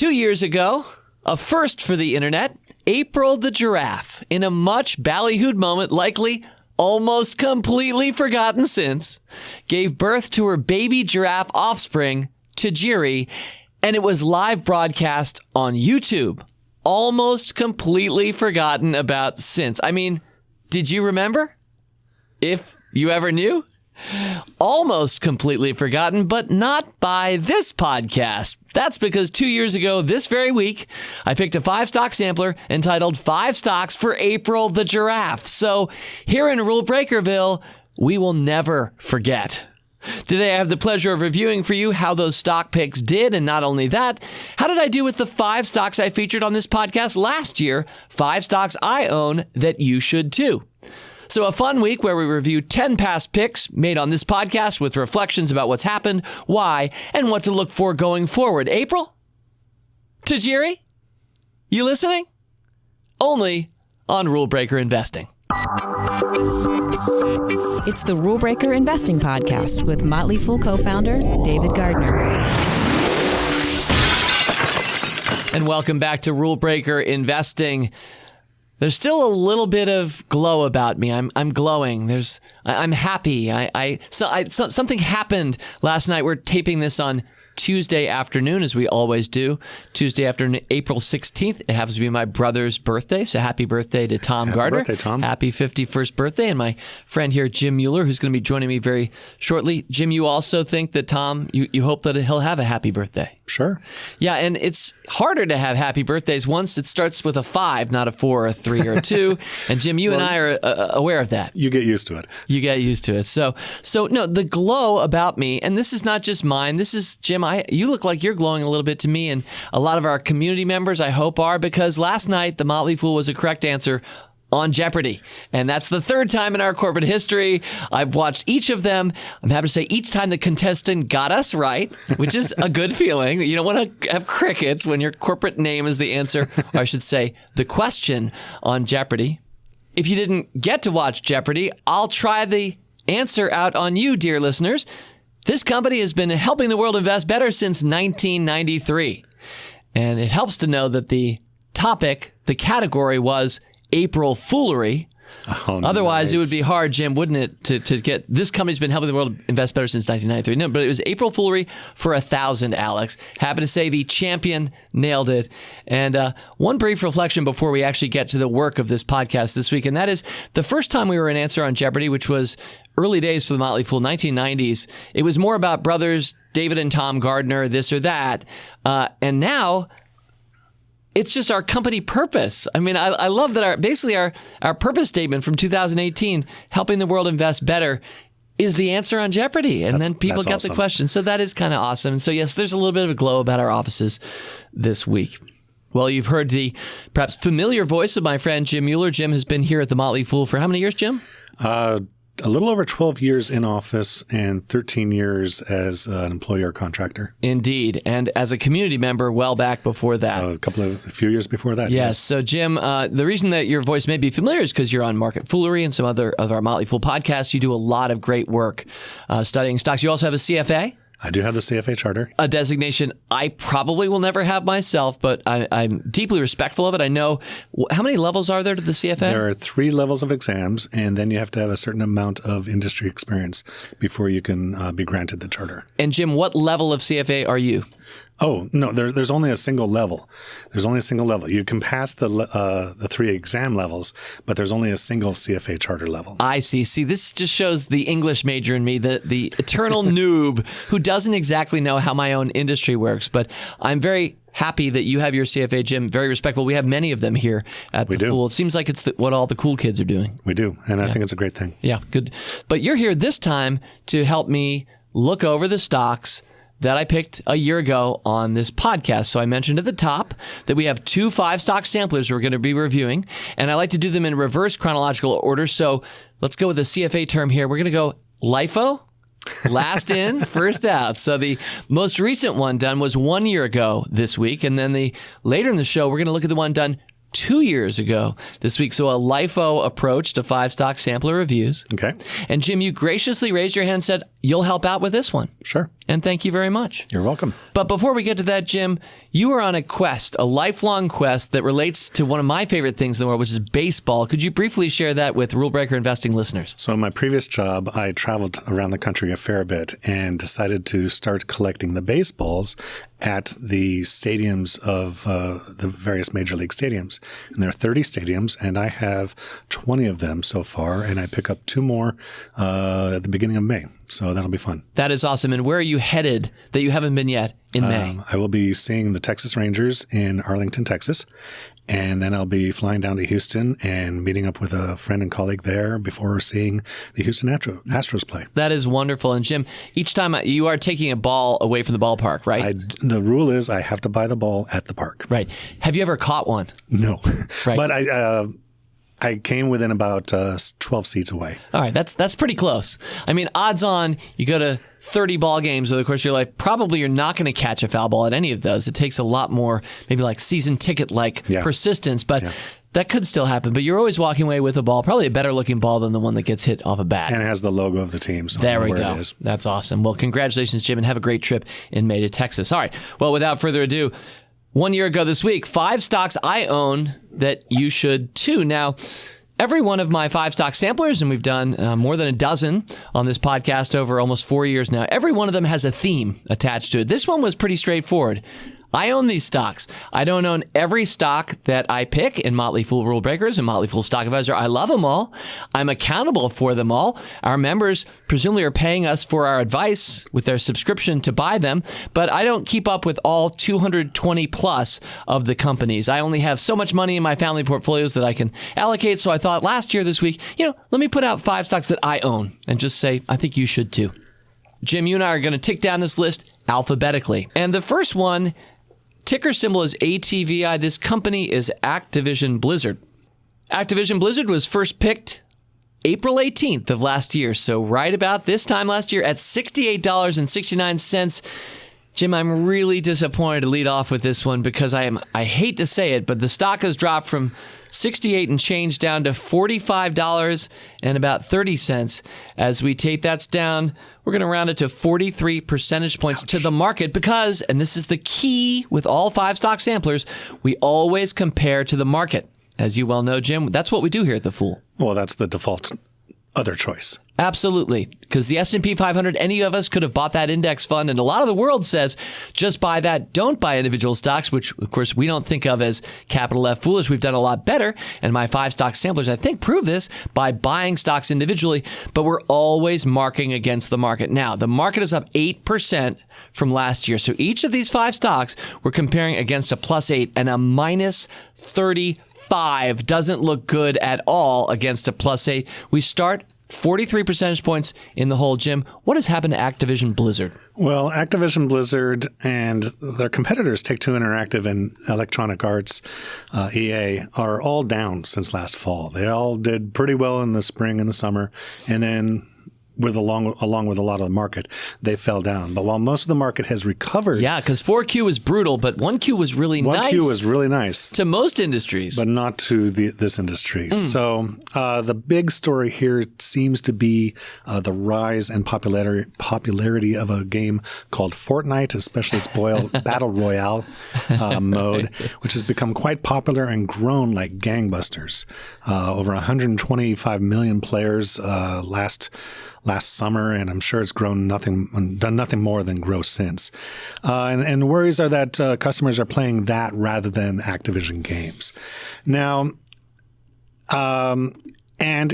2 years ago, a first for the internet, April the Giraffe, in a much ballyhooed moment, likely almost completely forgotten since, gave birth to her baby giraffe offspring, Tajiri, and it was live broadcast on YouTube. Almost completely forgotten about since. I mean, did you remember? If you ever knew? Almost completely forgotten, but not by this podcast. That's because 2 years ago, this very week, I picked a 5-stock sampler entitled 5 Stocks for April the Giraffe. So here in Rule Breakerville, we will never forget. Today, I have the pleasure of reviewing for you how those stock picks did, and not only that, how did I do with the 5 stocks I featured on this podcast last year, 5 stocks I own that you should too. So a fun week where we review 10 past picks made on this podcast with reflections about what's happened, why, and what to look for going forward. April? Tajiri? You listening? Only on Rule Breaker Investing. It's the Rule Breaker Investing Podcast with Motley Fool co-founder David Gardner. And welcome back to Rule Breaker Investing. There's still a little bit of glow about me. I'm glowing. I'm happy. Something happened last night. We're taping this on Tuesday afternoon, as we always do. Tuesday afternoon, April 16th. It happens to be my brother's birthday, so happy birthday to Tom Gardner. Happy birthday, Tom. Happy 51st birthday. And my friend here, Jim Mueller, who's going to be joining me very shortly. Jim, you also think that Tom, you hope that he'll have a happy birthday. Sure. Yeah, and it's harder to have happy birthdays once it starts with a 5, not a 4, or a 3, or a 2. And Jim, you and I are aware of that. You get used to it. You get used to it. So no, the glow about me, and this is not just mine. This is, Jim, you look like you're glowing a little bit to me, and a lot of our community members, I hope, are, because last night the Motley Fool was a correct answer on Jeopardy. And that's the 3rd time in our corporate history. I've watched each of them. I'm happy to say each time the contestant got us right, which is a good feeling. You don't want to have crickets when your corporate name is the answer, or I should say the question on Jeopardy. If you didn't get to watch Jeopardy, I'll try the answer out on you, dear listeners. This company has been helping the world invest better since 1993. And it helps to know that the topic, the category was April Foolery. Oh, Otherwise, nice. It would be hard, Jim, wouldn't it, to get this company's been helping the world invest better since 1993. No, but it was April Foolery for 1,000, Alex. Happy to say the champion nailed it. And one brief reflection before we actually get to the work of this podcast this week, and that is the first time we were an answer on Jeopardy, which was early days for the Motley Fool, 1990s. It was more about brothers David and Tom Gardner, this or that. And now it's just our company purpose. I mean, I love that our purpose statement from 2018, helping the world invest better, is the answer on Jeopardy. And then people get awesome. The question. So that is kind of awesome. So yes, there's a little bit of a glow about our offices this week. Well, you've heard the perhaps familiar voice of my friend Jim Mueller. Jim has been here at the Motley Fool for how many years, Jim? A little over 12 years in office and 13 years as an employer contractor. Indeed. And as a community member well back before that. A few years before that. Yes. So, Jim, the reason that your voice may be familiar is because you're on Market Foolery and some other of our Motley Fool podcasts. You do a lot of great work studying stocks. You also have a CFA. I do have the CFA charter. A designation I probably will never have myself, but I'm deeply respectful of it. I know, how many levels are there to the CFA? There are 3 levels of exams, and then you have to have a certain amount of industry experience before you can be granted the charter. And Jim, what level of CFA are you? Oh, no, there's only a single level. There's only a single level. You can pass the 3 exam levels, but there's only a single CFA charter level. I see. See, this just shows the English major in me, the eternal noob who doesn't exactly know how my own industry works. But I'm very happy that you have your CFA, Jim. Very respectful. We have many of them here at the Fool. It seems like it's what all the cool kids are doing. We do, and I think it's a great thing. Yeah, good. But you're here this time to help me look over the stocks that I picked a year ago on this podcast. So I mentioned at the top that we have 2 5-stock samplers we're going to be reviewing, and I like to do them in reverse chronological order. So let's go with the CFA term here. We're going to go LIFO, last in, first out. So the most recent one done was 1 year ago this week, and then later in the show, we're going to look at the one done 2 years ago this week. So a LIFO approach to 5-stock sampler reviews. Okay. And Jim, you graciously raised your hand and said, you'll help out with this one. Sure. And thank you very much. You're welcome. But before we get to that, Jim, you are on a quest, a lifelong quest that relates to one of my favorite things in the world, which is baseball. Could you briefly share that with Rule Breaker Investing listeners? So in my previous job, I traveled around the country a fair bit and decided to start collecting the baseballs at the stadiums of the various major league stadiums. And there are 30 stadiums, and I have 20 of them so far, and I pick up 2 more at the beginning of May. So that'll be fun. That is awesome. And where are you headed that you haven't been yet in May? I will be seeing the Texas Rangers in Arlington, Texas. And then I'll be flying down to Houston and meeting up with a friend and colleague there before seeing the Houston Astros play. That is wonderful. And Jim, each time you are taking a ball away from the ballpark, right? The rule is I have to buy the ball at the park. Right. Have you ever caught one? No. Right. But I came within about 12 seats away. All right, that's pretty close. I mean, odds on you go to 30 ball games over the course of your life, probably you're not going to catch a foul ball at any of those. It takes a lot more, maybe like season ticket-like persistence, but that could still happen. But you're always walking away with a ball, probably a better-looking ball than the one that gets hit off a bat. And it has the logo of the team, so there I know we where go. it is. That's awesome. Well, congratulations, Jim, and have a great trip in May to Texas. All right, well, without further ado, 1 year ago this week, 5 stocks I own that you should too. Now, every one of my 5 stock samplers, and we've done more than a dozen on this podcast over almost 4 years now, every one of them has a theme attached to it. This one was pretty straightforward. I own these stocks. I don't own every stock that I pick in Motley Fool Rule Breakers and Motley Fool Stock Advisor. I love them all. I'm accountable for them all. Our members presumably are paying us for our advice with their subscription to buy them, but I don't keep up with all 220 plus of the companies. I only have so much money in my family portfolios that I can allocate, so I thought last year, this week, let me put out 5 stocks that I own and just say, I think you should too. Jim, you and I are going to tick down this list alphabetically. And the first one, ticker symbol is ATVI. This company is Activision Blizzard. Activision Blizzard was first picked April 18th of last year, so right about this time last year at $68.69. Jim, I'm really disappointed to lead off with this one because I hate to say it, but the stock has dropped from 68 and change down to $45 and about 30 cents. As we tape that's down, we're going to round it to 43 percentage points to the market because, and this is the key with all 5 stock samplers, we always compare to the market. As you well know, Jim, that's what we do here at The Fool. Well, that's the default other choice. Absolutely, because the S&P 500, any of us could have bought that index fund, and a lot of the world says just buy that, don't buy individual stocks, which, of course, we don't think of as capital F foolish. We've done a lot better, and my 5 stock samplers, I think, prove this by buying stocks individually, but we're always marking against the market. Now, the market is up 8% from last year, so each of these 5 stocks we're comparing against a +8 and a -35. Doesn't look good at all against a +8. We start 43 percentage points in the hole. Jim, what has happened to Activision Blizzard? Well, Activision Blizzard and their competitors, Take-Two Interactive and Electronic Arts, EA, are all down since last fall. They all did pretty well in the spring and the summer, and then along with a lot of the market, they fell down. But while most of the market has recovered... Yeah, because 4Q was brutal, but 1Q was really nice. 1Q was really nice. To most industries. But not to this industry. So the big story here seems to be the rise and popularity of a game called Fortnite, especially its Battle Royale mode, which has become quite popular and grown like gangbusters. Over 125 million players last summer, and I'm sure it's done nothing more than grow since. And the worries are that customers are playing that rather than Activision games. Now, and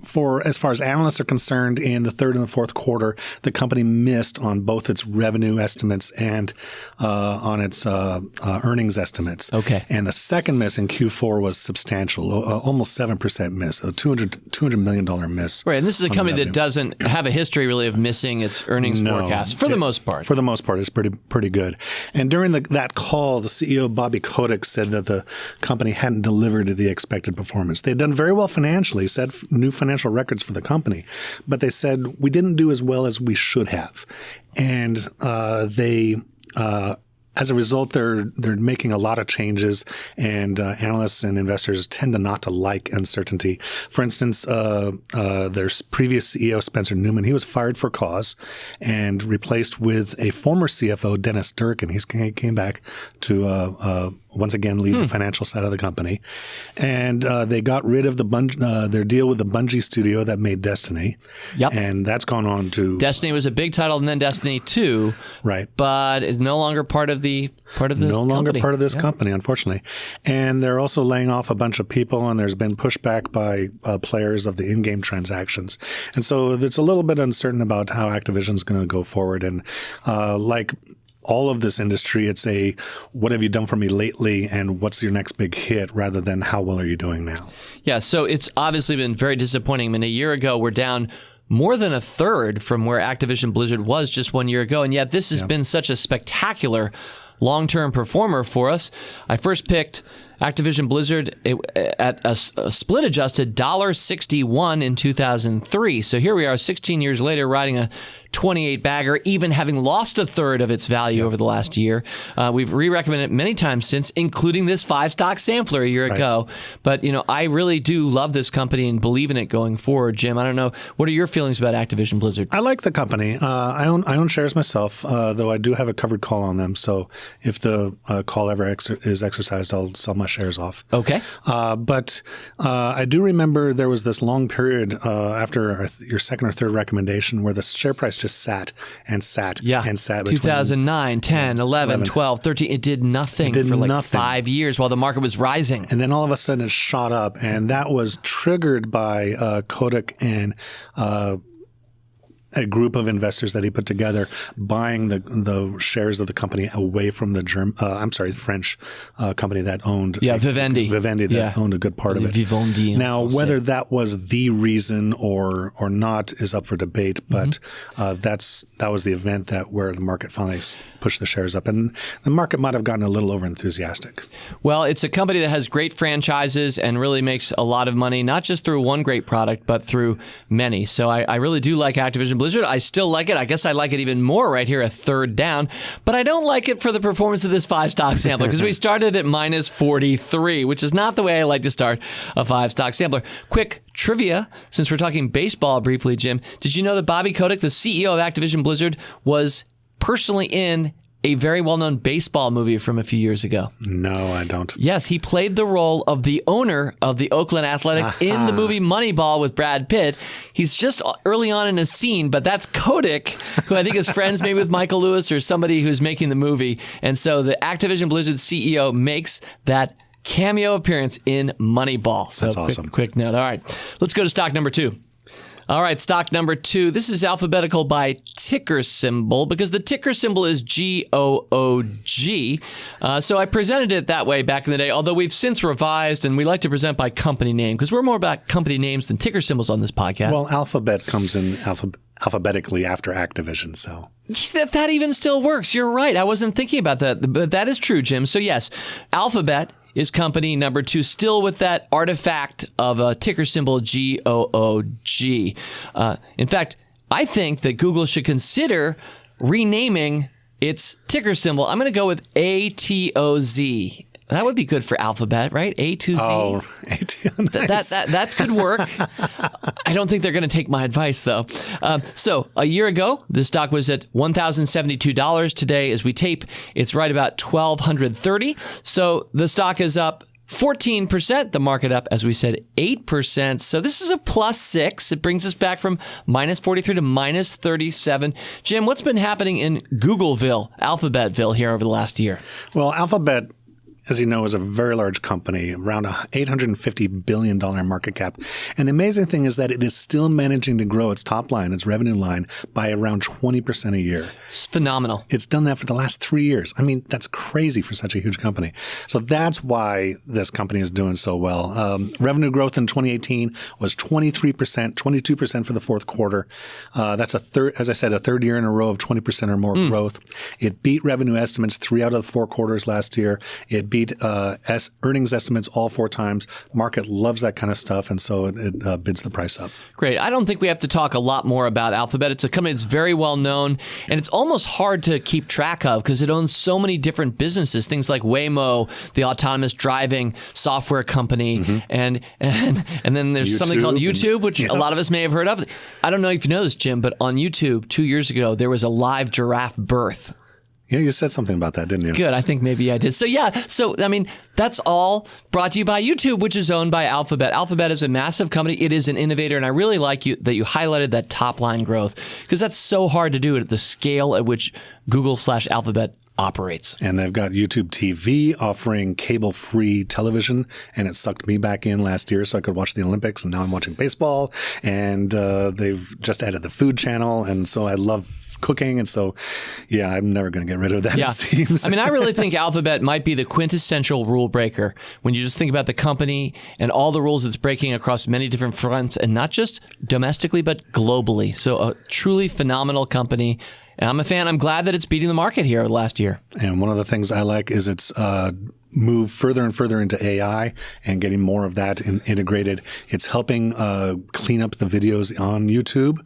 for as far as analysts are concerned, in the third and the fourth quarter, the company missed on both its revenue estimates and on its earnings estimates. Okay. And the second miss in Q4 was substantial, almost 7% miss, a $200 million miss. Right, and this is a company that doesn't have a history really of missing its earnings forecast for the most part. For the most part, it's pretty good. And during that call, the CEO, Bobby Kotick, said that the company hadn't delivered the expected performance. They had done very well financially, set new financial records for the company, but they said we didn't do as well as we should have. And they as a result, they're making a lot of changes, and analysts and investors tend not to like uncertainty. For instance, their previous CEO, Spencer Newman, he was fired for cause and replaced with a former CFO, Dennis Durkin. He came back to once again lead the financial side of the company. And they got rid of their deal with the Bungie studio that made Destiny. Yep. And that's gone on to... Destiny was a big title, and then Destiny 2. Right. But is no longer part of this company, unfortunately. And they're also laying off a bunch of people, and there's been pushback by players of the in-game transactions. And so it's a little bit uncertain about how Activision's going to go forward. And like all of this industry, it's a what have you done for me lately and what's your next big hit rather than how well are you doing now? Yeah, so it's obviously been very disappointing. I mean, a year ago, we're down more than a third from where Activision Blizzard was just 1 year ago. And yet this has been such a spectacular long-term performer for us. I first picked Activision Blizzard at a split adjusted $1.61 in 2003. So here we are 16 years later riding a 28 bagger, even having lost a third of its value over the last year. We've re-recommended it many times since, including this 5-stock sampler a year ago. But, I really do love this company and believe in it going forward. Jim, I don't know. What are your feelings about Activision Blizzard? I like the company. I own shares myself, though I do have a covered call on them. So if the call ever is exercised, I'll sell my shares off. Okay. But I do remember there was this long period after your second or third recommendation where the share price just sat and sat and sat. 2009, 10, 11, 12, 13. It did nothing for like 5 years while the market was rising. And then all of a sudden it shot up. And that was triggered by Kodak and a group of investors that he put together buying the shares of the company away from the French company that owned Vivendi that owned a good part of it. Vivendi. Now, whether that was the reason or not is up for debate, but that was the event where the market finally pushed the shares up, and the market might have gotten a little over enthusiastic. Well, it's a company that has great franchises and really makes a lot of money, not just through one great product, but through many. So I really do like Activision Blizzard. I still like it. I guess I like it even more right here, a third down. But I don't like it for the performance of this 5-stock sampler because we started at minus 43, which is not the way I like to start a 5-stock sampler. Quick trivia, since we're talking baseball briefly, Jim. Did you know that Bobby Kotick, the CEO of Activision Blizzard, was personally in a very well-known baseball movie from a few years ago? No, I don't. Yes, he played the role of the owner of the Oakland Athletics in the movie Moneyball with Brad Pitt. He's just early on in a scene, but that's Kotick, who I think is friends maybe with Michael Lewis or somebody who's making the movie. And so the Activision Blizzard CEO makes that cameo appearance in Moneyball. So that's awesome. Quick note. All right, let's go to stock number 2. All right, stock number 2. This is alphabetical by ticker symbol because the ticker symbol is GOOG. So I presented it that way back in the day, although we've since revised and we like to present by company name because we're more about company names than ticker symbols on this podcast. Well, Alphabet comes in alphabetically after Activision, so... That even still works. You're right. I wasn't thinking about that, but that is true, Jim. So yes, Alphabet is company number 2, still with that artifact of a ticker symbol GOOG. In fact, I think that Google should consider renaming its ticker symbol. I'm going to go with ATOZ. That would be good for Alphabet, right? A to Z. Oh, nice. That could work. I don't think they're going to take my advice, though. So a year ago, the stock was at $1,072. Today, as we tape, it's right about $1,230. So the stock is up 14%. The market up, as we said, 8%. So this is a +6. It brings us back from minus 43 to minus 37. Jim, what's been happening in Googleville, Alphabetville here over the last year? Well, Alphabet, as you know, is a very large company, around a $850 billion market cap. And the amazing thing is that it is still managing to grow its top line, its revenue line, by around 20% a year. It's phenomenal. It's done that for the last 3 years. I mean, that's crazy for such a huge company. So that's why this company is doing so well. Revenue growth in 2018 was 23%, 22% for the fourth quarter. That's a third year in a row of 20% or more growth. It beat revenue estimates 3 out of the 4 quarters last year. It beat beat earnings estimates all 4 times. Market loves that kind of stuff, and so it bids the price up. Great. I don't think we have to talk a lot more about Alphabet. It's a company that's very well known, and it's almost hard to keep track of because it owns so many different businesses, things like Waymo, the autonomous driving software company, and then there's something called YouTube, which a lot of us may have heard of. I don't know if you know this, Jim, but on YouTube 2 years ago, there was a live giraffe birth. Yeah, you said something about that, didn't you? Good. I think maybe I did. So, I mean, that's all brought to you by YouTube, which is owned by Alphabet. Alphabet is a massive company. It is an innovator, and I really like that you highlighted that top-line growth because that's so hard to do at the scale at which Google/Alphabet operates. And they've got YouTube TV offering cable-free television, and it sucked me back in last year so I could watch the Olympics, and now I'm watching baseball, and they've just added the food channel, and so I love cooking, and so I'm never going to get rid of that, it seems. I mean, I really think Alphabet might be the quintessential rule breaker when you just think about the company and all the rules it's breaking across many different fronts, and not just domestically but globally. So a truly phenomenal company. And I'm a fan. I'm glad that it's beating the market here last year. And one of the things I like is it's move further and further into AI and getting more of that integrated. It's helping clean up the videos on YouTube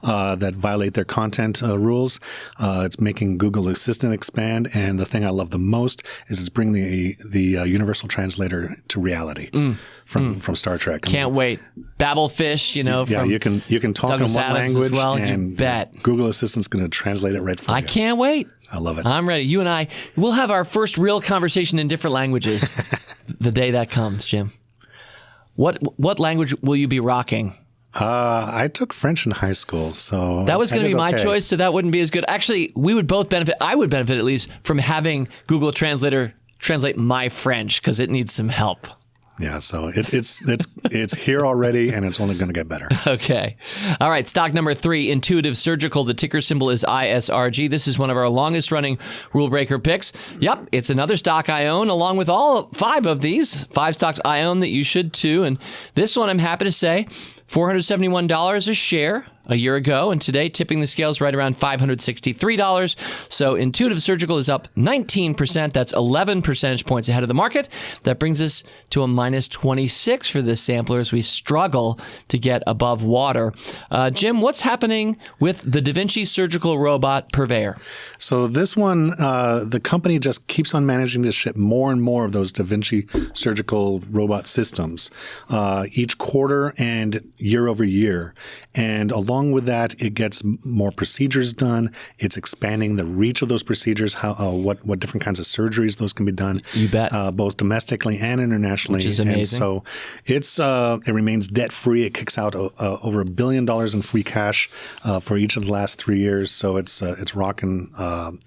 that violate their content rules. It's making Google Assistant expand. And the thing I love the most is it's bringing the universal translator to reality from Star Trek. Can't wait. Babelfish, from you can talk Douglas in one Adams language, as well, and you bet. Google Assistant's going to translate it right for you. I can't wait. I love it. I'm ready. You and I, we'll have our first real conversation in different languages the day that comes, Jim. What language will you be rocking? I took French in high school, so that was going to be my choice, so that wouldn't be as good. Actually, we would both benefit. I would benefit at least from having Google Translator translate my French because it needs some help. Yeah, so it's here already, and it's only going to get better. Okay. All right, stock number 3, Intuitive Surgical. The ticker symbol is ISRG. This is one of our longest-running rule breaker picks. Yep, it's another stock I own, along with all 5 of these. 5 stocks I own that you should too. And this one, I'm happy to say, $471 a share a year ago, and today tipping the scales right around $563. So Intuitive Surgical is up 19%. That's 11 percentage points ahead of the market. That brings us to a minus 26 for this sampler as we struggle to get above water. Jim, what's happening with the Da Vinci surgical robot Purveyor? So this one, the company just keeps on managing to ship more and more of those Da Vinci surgical robot systems each quarter and year over year. And along with that, it gets more procedures done. It's expanding the reach of those procedures, what different kinds of surgeries those can be done. You bet. Both domestically and internationally. Which is amazing. And so it remains debt-free. It kicks out over $1 billion in free cash for each of the last 3 years. So it's rocking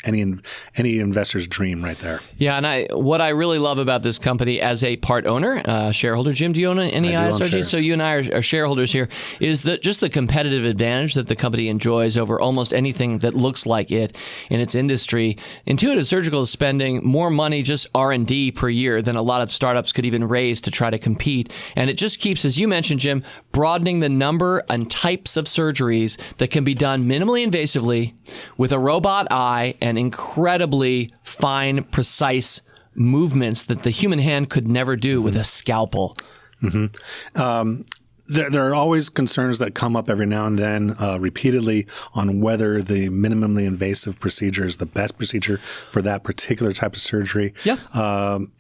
any investor's dream right there. Yeah, and what I really love about this company as a part owner, shareholder, Jim, do you own any ISRG? So you and I are shareholders here, is that just the competitive advantage that the company enjoys over almost anything that looks like it in its industry. Intuitive Surgical is spending more money just R&D per year than a lot of startups could even raise to try to compete. And it just keeps, as you mentioned, Jim, broadening the number and types of surgeries that can be done minimally invasively with a robot eye and incredibly fine, precise movements that the human hand could never do with a scalpel. Mm-hmm. There are always concerns that come up every now and then repeatedly on whether the minimally invasive procedure is the best procedure for that particular type of surgery. Yeah.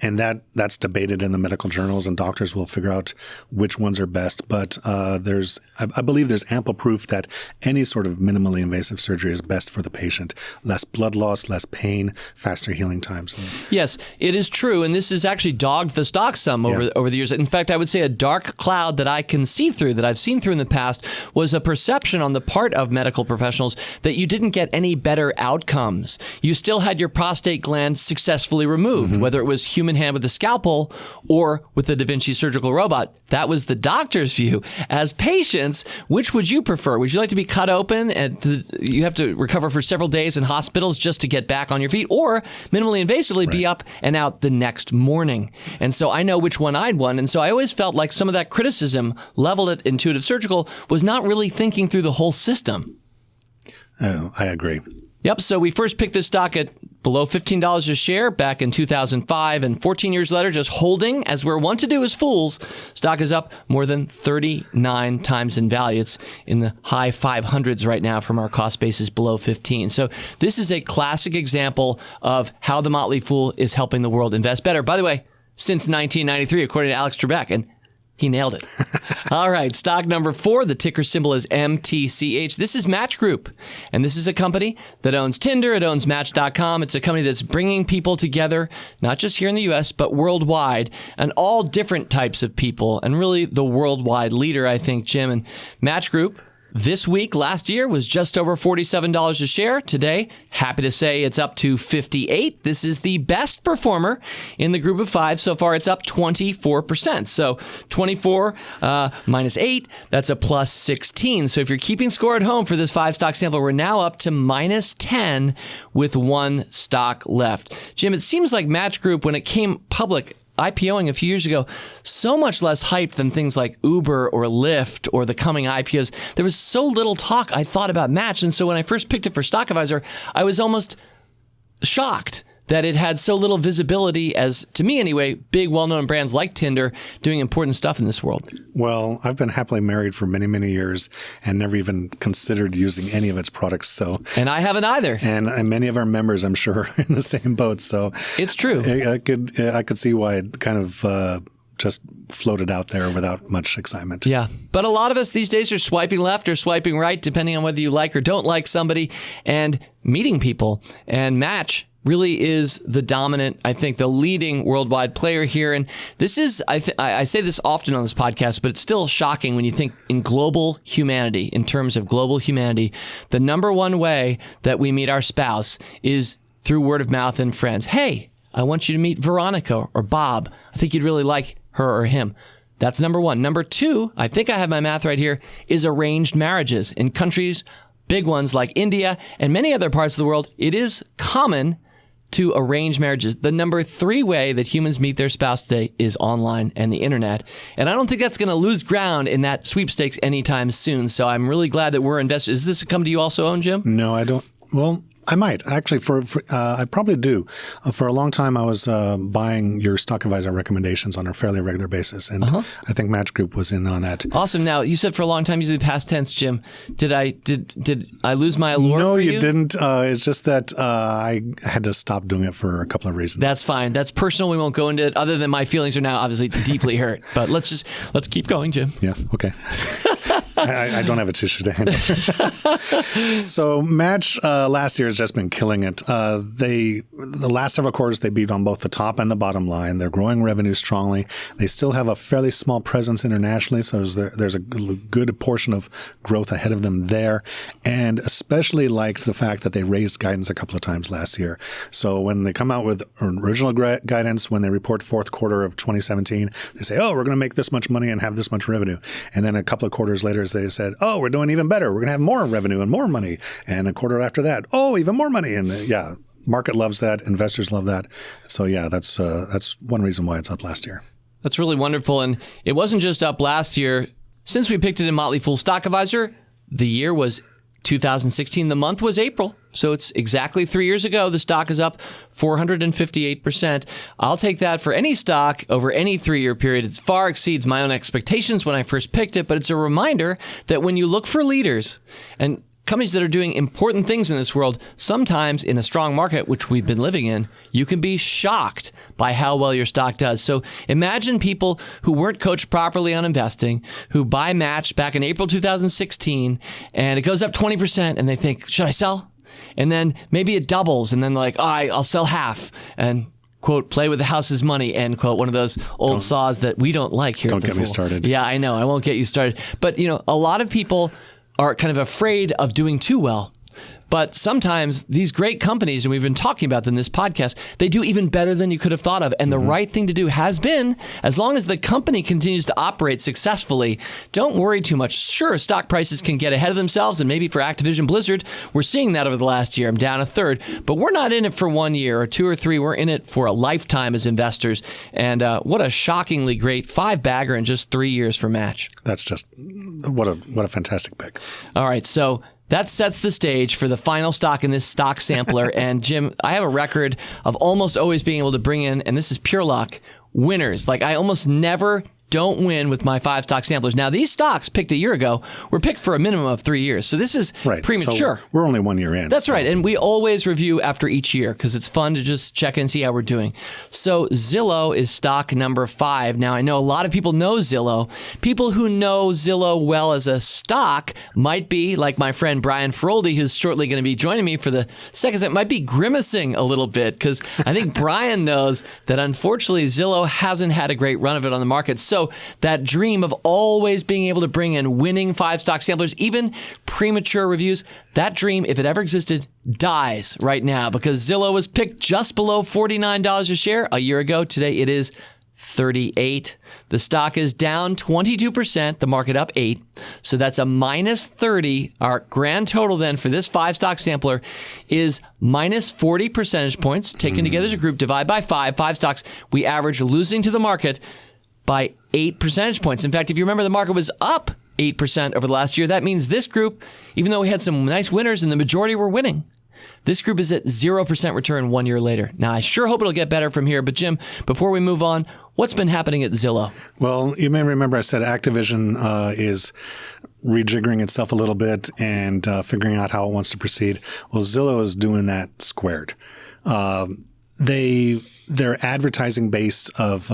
And that's debated in the medical journals, and doctors will figure out which ones are best. But I believe there's ample proof that any sort of minimally invasive surgery is best for the patient. Less blood loss, less pain, faster healing times. Yes, it is true. And this has actually dogged the stock some over the years. In fact, I would say a dark cloud that I can see through, that I've seen through in the past, was a perception on the part of medical professionals that you didn't get any better outcomes. You still had your prostate gland successfully removed, whether it was human hand with a scalpel or with the Da Vinci surgical robot. That was the doctor's view. As patients, which would you prefer? Would you like to be cut open and you have to recover for several days in hospitals just to get back on your feet, or minimally invasively be up and out the next morning? And so I know which one I'd want. And so I always felt like some of that criticism leveled at Intuitive Surgical was not really thinking through the whole system. Oh, I agree. Yep. So we first picked this stock at below $15 a share back in 2005, and 14 years later, just holding, as we're wont to do as fools, stock is up more than 39 times in value. It's in the high 500s right now from our cost basis below 15. So this is a classic example of how the Motley Fool is helping the world invest better. By the way, since 1993, according to Alex Trebek, and he nailed it. All right, stock number 4, the ticker symbol is MTCH. This is Match Group, and this is a company that owns Tinder. It owns Match.com. It's a company that's bringing people together, not just here in the U.S., but worldwide, and all different types of people, and really the worldwide leader, I think, Jim. And Match Group, this week, last year, was just over $47 a share. Today, happy to say it's up to $58. This is the best performer in the group of 5. So far, it's up 24%. So 24 minus 8, that's a plus 16. So if you're keeping score at home for this 5-stock sample, we're now up to minus 10 with 1 stock left. Jim, it seems like Match Group, when it came public, IPOing a few years ago, so much less hype than things like Uber or Lyft or the coming IPOs. There was so little talk, I thought, about Match. And so when I first picked it for Stock Advisor, I was almost shocked that it had so little visibility as, to me anyway, big, well-known brands like Tinder doing important stuff in this world. Well, I've been happily married for many, many years and never even considered using any of its products. And I haven't either. And many of our members, I'm sure, are in the same boat. So it's true. I could see why it kind of just floated out there without much excitement. Yeah. But a lot of us these days are swiping left or swiping right, depending on whether you like or don't like somebody, and meeting people. And Match really is the dominant, I think, the leading worldwide player here. And this is, I say this often on this podcast, but it's still shocking when you think in global humanity, in terms of global humanity, the number one way that we meet our spouse is through word of mouth and friends. Hey, I want you to meet Veronica or Bob. I think you'd really like her or him. That's number 1. Number 2, I think I have my math right here, is arranged marriages. In countries, big ones like India and many other parts of the world, it is common to arrange marriages. The number 3 way that humans meet their spouse today is online and the internet. And I don't think that's going to lose ground in that sweepstakes anytime soon. So I'm really glad that we're invested. Is this a company you also own, Jim? No, I don't. Well, I might. Actually, I probably do. For a long time, I was buying your Stock Advisor recommendations on a fairly regular basis. And I think Match Group was in on that. Awesome. Now, you said for a long time using the past tense, Jim. Did I lose my allure No, for you? you didn't. It's just that I had to stop doing it for a couple of reasons. That's fine. That's personal. We won't go into it, other than my feelings are now obviously deeply hurt. But let's keep going, Jim. Yeah. Okay. I don't have a tissue to handle. So Match last year has just been killing it. The last several quarters, they beat on both the top and the bottom line. They're growing revenue strongly. They still have a fairly small presence internationally, so there's a good portion of growth ahead of them there. And especially liked the fact that they raised guidance a couple of times last year. So when they come out with original guidance, when they report fourth quarter of 2017, they say, oh, we're going to make this much money and have this much revenue. And then a couple of quarters later, they said, oh, we're doing even better. We're going to have more revenue and more money. And a quarter after that, oh, even more money. And yeah, market loves that. Investors love that. So yeah, that's one reason why it's up last year. That's really wonderful. And it wasn't just up last year. Since we picked it in Motley Fool Stock Advisor, the year was 2016. The month was April. So it's exactly 3 years ago. The stock is up 458%. I'll take that for any stock over any 3-year period. It far exceeds my own expectations when I first picked it. But it's a reminder that when you look for leaders and companies that are doing important things in this world, sometimes in a strong market, which we've been living in, you can be shocked by how well your stock does. So imagine people who weren't coached properly on investing, who buy Match back in April 2016, and it goes up 20%, and they think, should I sell? And then maybe it doubles, and then like, oh, I'll sell half, and quote, play with the house's money, end quote, one of those old saws that we don't like here at the Don't get me Fool. started. Yeah, I know. I won't get you started. But, a lot of people are kind of afraid of doing too well. But sometimes these great companies, and we've been talking about them in this podcast, they do even better than you could have thought of. And the right thing to do has been, as long as the company continues to operate successfully, don't worry too much. Sure, stock prices can get ahead of themselves, and maybe for Activision Blizzard, we're seeing that over the last year. I'm down a third. But we're not in it for 1 year or 2 or 3. We're in it for a lifetime as investors. And what a shockingly great 5-bagger in just 3 years for Match. That's just what a fantastic pick. All right, so that sets the stage for the final stock in this stock sampler. And Jim, I have a record of almost always being able to bring in, and this is pure luck, winners. Like I almost never don't win with my 5 stock samplers. Now, these stocks picked a year ago were picked for a minimum of 3 years. So this is premature. So we're only 1 year in. That's right. And we always review after each year because it's fun to just check and see how we're doing. So Zillow is stock number 5. Now, I know a lot of people know Zillow. People who know Zillow well as a stock might be, like my friend Brian Feroldi, who's shortly going to be joining me for the second set, might be grimacing a little bit because I think Brian knows that unfortunately Zillow hasn't had a great run of it on the market. So that dream of always being able to bring in winning 5 stock samplers, even premature reviews, that dream, if it ever existed, dies right now because Zillow was picked just below $49 a share a year ago. Today it is $38. The stock is down 22%, the market up 8. So that's a minus 30. Our grand total then for this 5 stock sampler is minus 40 percentage points. Taken together as a group, divide by 5 stocks, we average losing to the market by 8 percentage points. In fact, if you remember, the market was up 8% over the last year. That means this group, even though we had some nice winners and the majority were winning, this group is at 0% return 1 year later. Now, I sure hope it'll get better from here. But Jim, before we move on, what's been happening at Zillow? Well, you may remember I said Activision is rejiggering itself a little bit and figuring out how it wants to proceed. Well, Zillow is doing that squared. Their advertising base of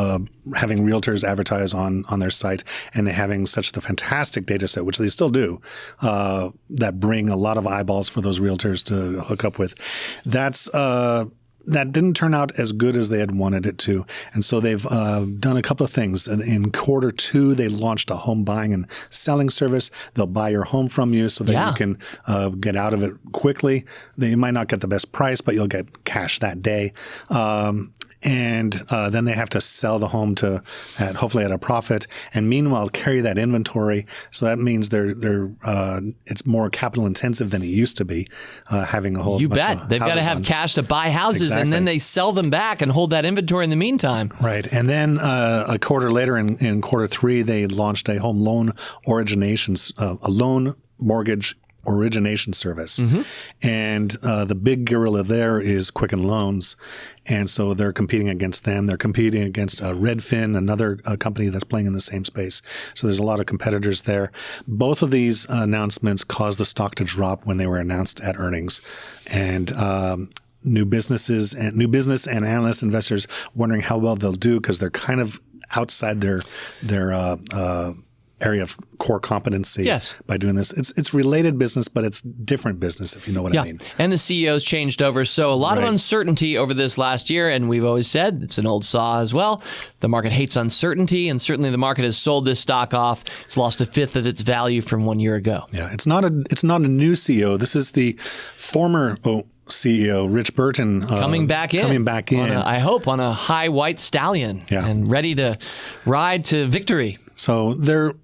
having realtors advertise on their site and they having such the fantastic data set, which they still do, that bring a lot of eyeballs for those realtors to hook up with. That didn't turn out as good as they had wanted it to. And so they've done a couple of things. In quarter 2, they launched a home buying and selling service. They'll buy your home from you so that you can get out of it quickly. You might not get the best price, but you'll get cash that day. And then they have to sell the home hopefully at a profit, and meanwhile carry that inventory. So that means it's more capital intensive than it used to be. Having a whole you bet they've got to have cash to buy houses, and then they sell them back and hold that inventory in the meantime. Right, and then a quarter later, in quarter 3, they launched a home loan originations, a loan mortgage origination service. And the big gorilla there is Quicken Loans. And so they're competing against them. They're competing against Redfin, another company that's playing in the same space. So there's a lot of competitors there. Both of these announcements caused the stock to drop when they were announced at earnings. And new business and analyst investors wondering how well they'll do because they're kind of outside their area of core competency by doing this. It's related business, but it's different business, if you know what I mean. And the CEO's changed over. So a lot of uncertainty over this last year. And we've always said, it's an old saw as well, the market hates uncertainty. And certainly the market has sold this stock off. It's lost a fifth of its value from 1 year ago. Yeah, it's not a new CEO. This is the former CEO, Rich Burton, coming back in. I hope on a high white stallion and ready to ride to victory. So there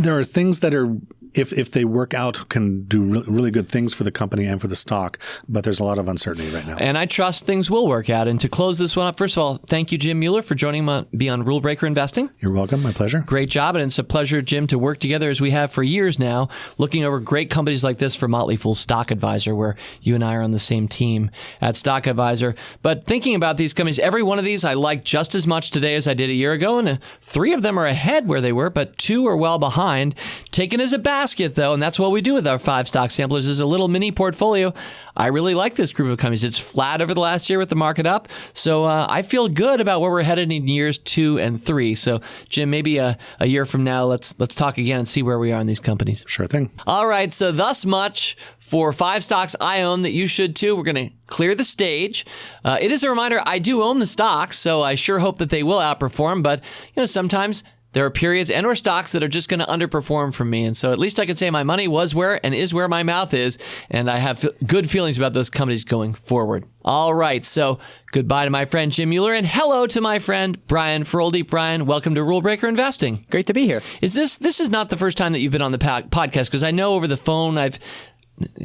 are things that are, if they work out, can do really good things for the company and for the stock, but there's a lot of uncertainty right now. And I trust things will work out. And to close this one up, first of all, thank you, Jim Mueller, for joining me on Rule Breaker Investing. You're welcome. My pleasure. Great job. And it's a pleasure, Jim, to work together as we have for years now, looking over great companies like this for Motley Fool Stock Advisor, where you and I are on the same team at Stock Advisor. But thinking about these companies, every one of these I like just as much today as I did a year ago. And 3 of them are ahead where they were, but 2 are well behind. Taken as a basket, though, and that's what we do with our 5 stock samplers, is a little mini portfolio. I really like this group of companies. It's flat over the last year with the market up. So I feel good about where we're headed in years 2 and 3. So, Jim, maybe a year from now, let's talk again and see where we are in these companies. Sure thing. All right. So thus much for 5 stocks I own that you should too. We're going to clear the stage. It is a reminder, I do own the stocks, so I sure hope that they will outperform. But, sometimes there are periods and or stocks that are just going to underperform for me. And so at least I can say my money was where and is where my mouth is. And I have good feelings about those companies going forward. All right. So goodbye to my friend Jim Mueller and hello to my friend Brian Feroldi. Brian, welcome to Rule Breaker Investing. Great to be here. This is not the first time that you've been on the podcast, because I know over the phone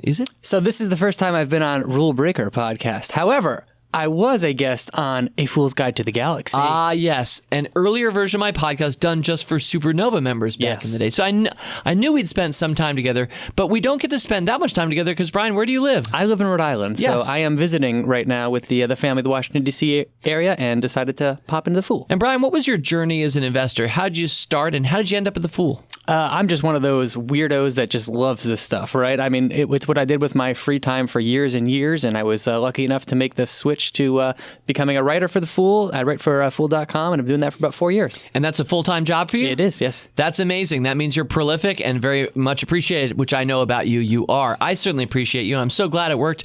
is it? So this is the first time I've been on Rule Breaker podcast. However, I was a guest on A Fool's Guide to the Galaxy. Ah, yes. An earlier version of my podcast done just for Supernova members back in the day. So I knew we'd spent some time together, but we don't get to spend that much time together because, Brian, where do you live? I live in Rhode Island, so I am visiting right now with the family of the Washington, D.C. area and decided to pop into the Fool. And, Brian, what was your journey as an investor? How did you start and how did you end up at the Fool? I'm just one of those weirdos that just loves this stuff, right? I mean, it's what I did with my free time for years and years, and I was lucky enough to make the switch to becoming a writer for The Fool. I write for Fool.com, and I've been doing that for about 4 years. And that's a full-time job for you? It is, yes. That's amazing. That means you're prolific and very much appreciated, which I know about you. You are. I certainly appreciate you. I'm so glad it worked.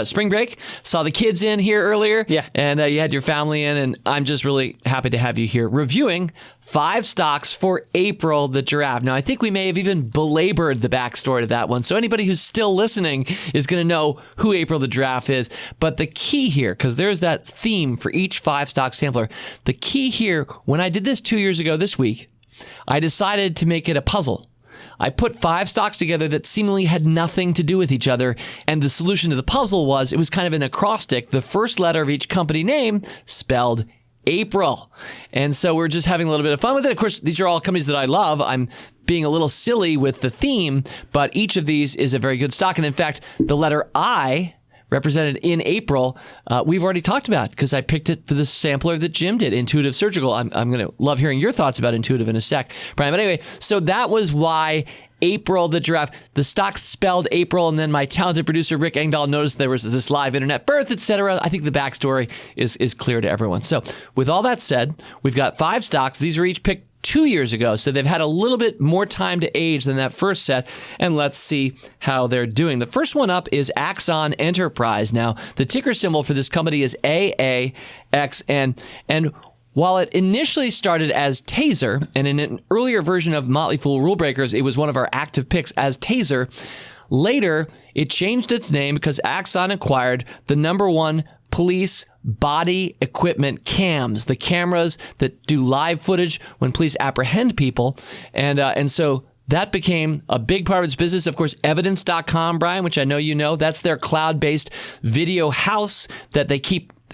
Spring break, saw the kids in here earlier, and you had your family in, and I'm just really happy to have you here reviewing 5 stocks for April the Giraffe. Now, I think we may have even belabored the backstory to that one, so anybody who's still listening is going to know who April the Giraffe is. But the key here, because there's that theme for each 5-stock sampler, the key here, when I did this 2 years ago this week, I decided to make it a puzzle. I put 5 stocks together that seemingly had nothing to do with each other, and the solution to the puzzle was, it was kind of an acrostic. The first letter of each company name spelled April. And so we're just having a little bit of fun with it. Of course, these are all companies that I love. I'm being a little silly with the theme, but each of these is a very good stock. And in fact, the letter I, represented in April, we've already talked about because I picked it for the sampler that Jim did, Intuitive Surgical. I'm going to love hearing your thoughts about Intuitive in a sec, Brian. But anyway, so that was why April the Giraffe. The stock spelled April, and then my talented producer Rick Engdahl noticed there was this live internet birth, etc. I think the backstory is clear to everyone. So with all that said, we've got 5 stocks. These were each picked 2 years ago, so they've had a little bit more time to age than that first set, and let's see how they're doing. The first one up is Axon Enterprise. Now, the ticker symbol for this company is AAXN, and while it initially started as Taser, and in an earlier version of Motley Fool Rule Breakers, it was one of our active picks as Taser, later it changed its name because Axon acquired the #1 police body equipment cams, the cameras that do live footage when police apprehend people. And so that became a big part of its business. Of course, evidence.com, Brian, which I know you know, that's their cloud-based video house that they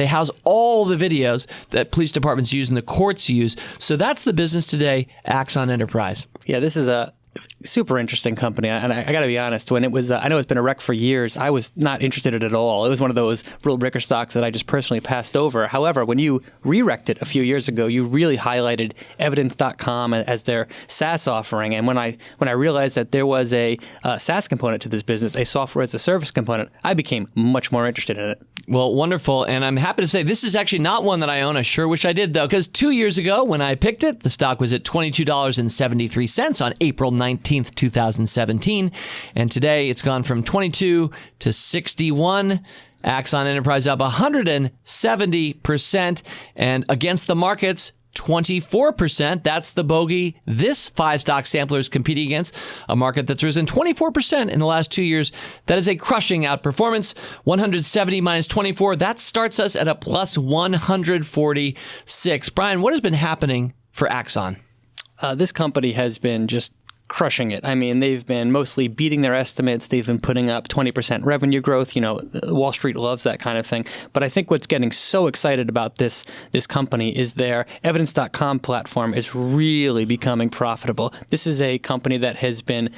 house all the videos that police departments use and the courts use. So that's the business today, Axon Enterprise. Yeah, this is a super interesting company. And I got to be honest, when it was, I know it's been a wreck for years, I was not interested in it at all. It was one of those rule breaker stocks that I just personally passed over. However, when you re-wrecked it a few years ago, you really highlighted evidence.com as their SaaS offering. And when I realized that there was a SaaS component to this business, a software as a service component, I became much more interested in it. Well, wonderful. And I'm happy to say this is actually not one that I own. I sure wish I did, though, because 2 years ago when I picked it, the stock was at $22.73 on April 19th, 2017. And today it's gone from 22 to 61. Axon Enterprise up 170%. And against the markets, 24%. That's the bogey this 5-stock sampler is competing against, a market that's risen 24% in the last 2 years. That is a crushing outperformance. 170 minus 24, that starts us at a plus 146. Brian, what has been happening for Axon? This company has been just crushing it. I mean, they've been mostly beating their estimates. They've been putting up 20% revenue growth. You know, Wall Street loves that kind of thing. But I think what's getting so excited about this company is their evidence.com platform is really becoming profitable. This is a company that has been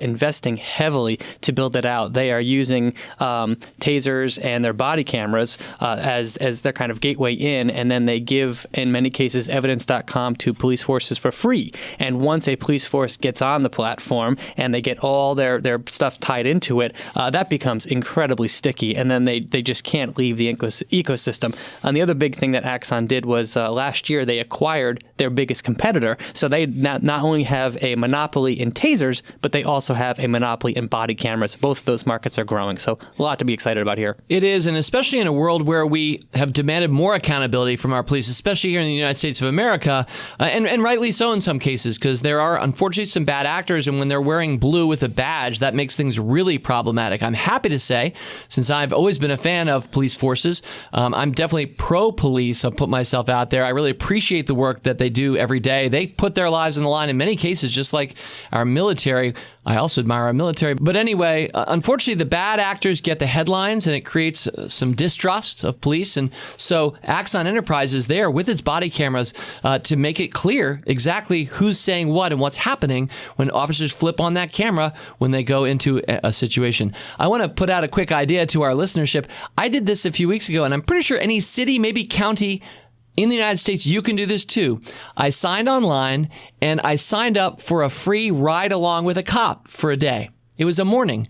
investing heavily to build it out. They are using tasers and their body cameras as their kind of gateway in, and then they give, in many cases, evidence.com to police forces for free. And once a police force gets on the platform and they get all their stuff tied into it, that becomes incredibly sticky, and then they just can't leave the ecosystem. And the other big thing that Axon did was last year they acquired their biggest competitor, so they not only have a monopoly in tasers, but they also have a monopoly in body cameras. Both of those markets are growing, so a lot to be excited about here. It is, and especially in a world where we have demanded more accountability from our police, especially here in the United States of America, and rightly so in some cases, because there are unfortunately some bad actors, and when they're wearing blue with a badge, that makes things really problematic. I'm happy to say, since I've always been a fan of police forces, I'm definitely pro-police. I'll put myself out there. I really appreciate the work that they do every day. They put their lives on the line in many cases, just like our military. I also admire our military. But anyway, unfortunately, the bad actors get the headlines, and it creates some distrust of police. And so Axon Enterprise is there with its body cameras to make it clear exactly who's saying what and what's happening when officers flip on that camera when they go into a situation. I want to put out a quick idea to our listenership. I did this a few weeks ago, and I'm pretty sure any city, maybe county in the United States, you can do this too. I signed online, and I signed up for a free ride along with a cop for a day. It was a morning.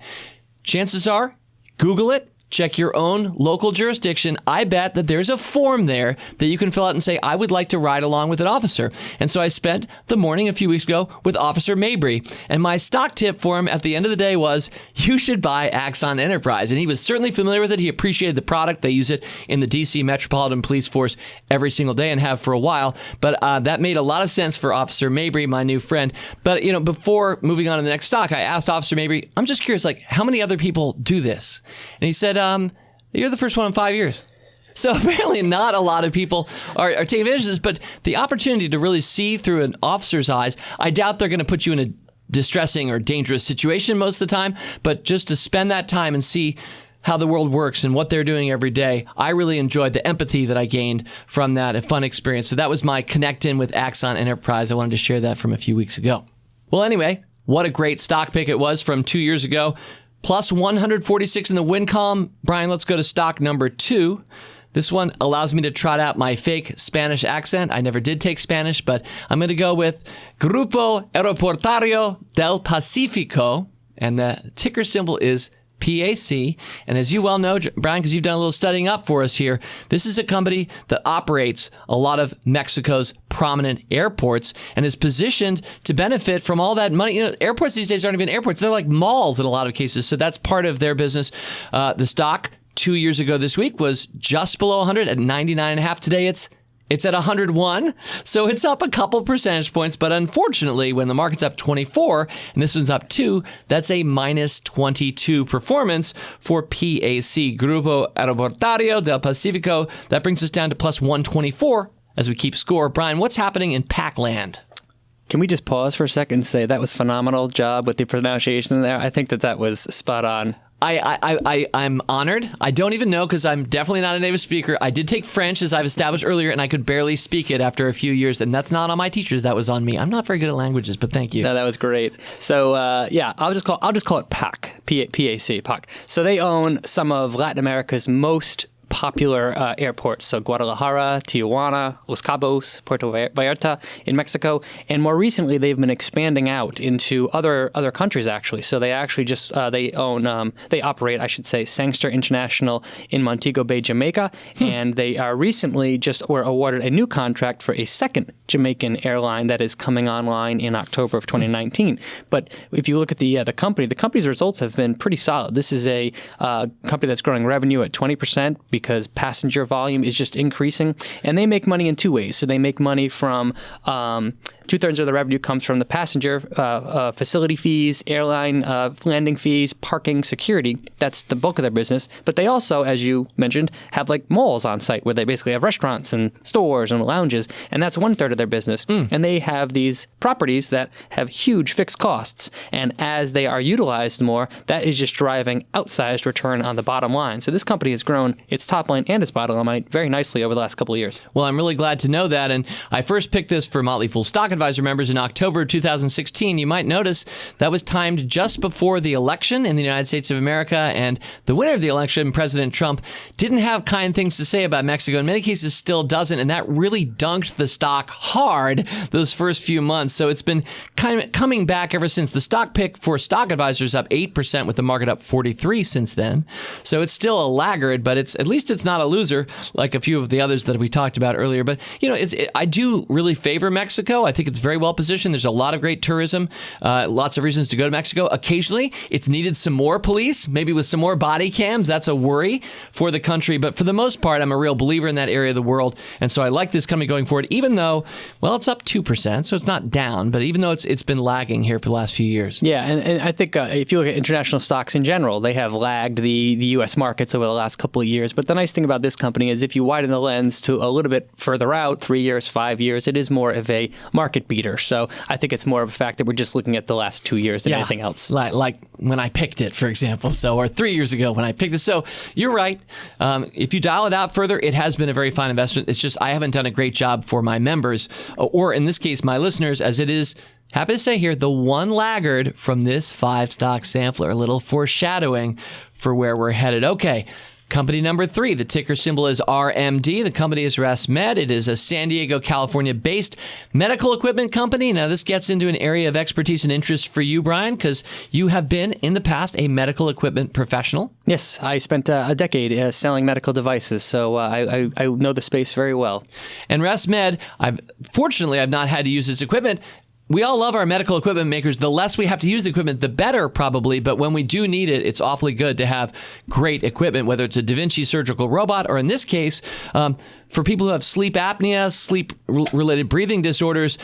Chances are, Google it. Check your own local jurisdiction. I bet that there's a form there that you can fill out and say, I would like to ride along with an officer. And so I spent the morning a few weeks ago with Officer Mabry. And my stock tip for him at the end of the day was, you should buy Axon Enterprise. And he was certainly familiar with it. He appreciated the product. They use it in the D.C. Metropolitan Police Force every single day and have for a while. But that made a lot of sense for Officer Mabry, my new friend. But, before moving on to the next stock, I asked Officer Mabry, I'm just curious, how many other people do this? And he said, you're the first one in 5 years. So apparently not a lot of people are taking advantage of this, but the opportunity to really see through an officer's eyes, I doubt they're going to put you in a distressing or dangerous situation most of the time, but just to spend that time and see how the world works and what they're doing every day, I really enjoyed the empathy that I gained from that, a fun experience. So that was my connect in with Axon Enterprise. I wanted to share that from a few weeks ago. Well, anyway, what a great stock pick it was from 2 years ago. Plus 146 in the win column. Brian, let's go to stock number 2. This one allows me to trot out my fake Spanish accent. I never did take Spanish, but I'm going to go with Grupo Aeroportuario del Pacífico. And the ticker symbol is PAC. And as you well know, Brian, because you've done a little studying up for us here, this is a company that operates a lot of Mexico's prominent airports and is positioned to benefit from all that money. Airports these days aren't even airports. They're like malls in a lot of cases. So that's part of their business. The stock 2 years ago this week was just below 100 at 99.5. Today it's at 101, so it's up a couple percentage points. But unfortunately, when the market's up 24 and this one's up 2, that's a minus 22 performance for PAC, Grupo Aeroportuario del Pacífico. That brings us down to plus 124 as we keep score. Brian, what's happening in Pac-Land? Can we just pause for a second and say that was phenomenal job with the pronunciation there? I think that was spot on. I'm honored. I don't even know because I'm definitely not a native speaker. I did take French, as I've established earlier, and I could barely speak it after a few years. And that's not on my teachers. That was on me. I'm not very good at languages, but thank you. No, that was great. So I'll just call it PAC, P-A-C, PAC. So they own some of Latin America's most popular airports, so Guadalajara, Tijuana, Los Cabos, Puerto Vallarta in Mexico, and more recently they've been expanding out into other countries actually. So they actually just they operate, I should say, Sangster International in Montego Bay, Jamaica, and they recently just were awarded a new contract for a second Jamaican airline that is coming online in October of 2019. But if you look at the company's results have been pretty solid. This is a company that's growing revenue at 20%. Because passenger volume is just increasing. And they make money in two ways. So they make money from 2/3 of the revenue comes from the passenger facility fees, airline landing fees, parking, security. That's the bulk of their business. But they also, as you mentioned, have like malls on site where they basically have restaurants and stores and lounges. And that's 1/3 of their business. And they have these properties that have huge fixed costs. And as they are utilized more, that is just driving outsized return on the bottom line. So this company has grown its top line and its bottom line very nicely over the last couple of years. Well, I'm really glad to know that. And I first picked this for Motley Fool Stock Advisor members in October 2016. You might notice that was timed just before the election in the United States of America. And the winner of the election, President Trump, didn't have kind things to say about Mexico. In many cases, still doesn't. And that really dunked the stock hard those first few months. So it's been kind of coming back ever since. The stock pick for Stock Advisors up 8% with the market up 43 since then. So it's still a laggard, but at least it's not a loser like a few of the others that we talked about earlier. But, I do really favor Mexico. I think think it's very well positioned. There's a lot of great tourism, lots of reasons to go to Mexico. Occasionally, it's needed some more police, maybe with some more body cams. That's a worry for the country. But for the most part, I'm a real believer in that area of the world. And so I like this company going forward, even though, well, it's up 2%, so it's not down. But even though it's been lagging here for the last few years. Yeah, and I think if you look at international stocks in general, they have lagged the U.S. markets over the last couple of years. But the nice thing about this company is if you widen the lens to a little bit further out, 3 years, 5 years, it is more of a market beater. So I think it's more of a fact that we're just looking at the last 2 years than anything else. Like when I picked it, for example, or 3 years ago when I picked it. So you're right. If you dial it out further, it has been a very fine investment. It's just I haven't done a great job for my members, or in this case, my listeners, as it is, happy to say here, the one laggard from this 5-stock sampler. A little foreshadowing for where we're headed. Okay. Company number 3, the ticker symbol is RMD. The company is ResMed. It is a San Diego, California-based medical equipment company. Now, this gets into an area of expertise and interest for you, Brian, because you have been, in the past, a medical equipment professional. Yes, I spent a decade selling medical devices, so I know the space very well. And ResMed, fortunately, I've not had to use its equipment. We all love our medical equipment makers. The less we have to use the equipment, the better, probably. But when we do need it, it's awfully good to have great equipment, whether it's a Da Vinci surgical robot or, in this case, for people who have sleep apnea, sleep-related breathing disorders,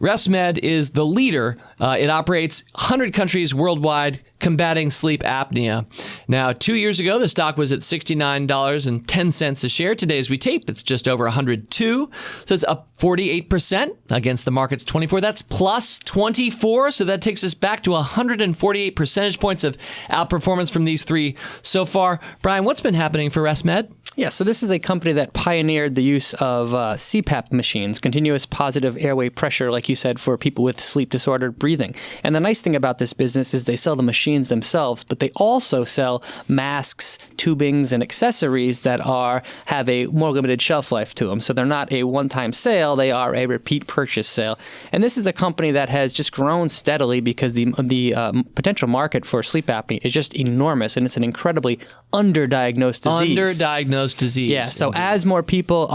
ResMed is the leader. It operates 100 countries worldwide combating sleep apnea. Now, 2 years ago, the stock was at $69.10 a share. Today, as we tape, it's just over 102. So it's up 48% against the market's 24. That's plus 24. So that takes us back to 148 percentage points of outperformance from these three so far. Brian, what's been happening for ResMed? Yeah, so this is a company that pioneered the use of CPAP machines, continuous positive airway pressure, like you said, for people with sleep-disordered breathing. And the nice thing about this business is they sell the machines themselves, but they also sell masks, tubings, and accessories that have a more limited shelf life to them. So they're not a one-time sale, they are a repeat purchase sale. And this is a company that has just grown steadily because the potential market for sleep apnea is just enormous, and it's an incredibly underdiagnosed disease. Underdiagnosed disease. Yeah, so as more people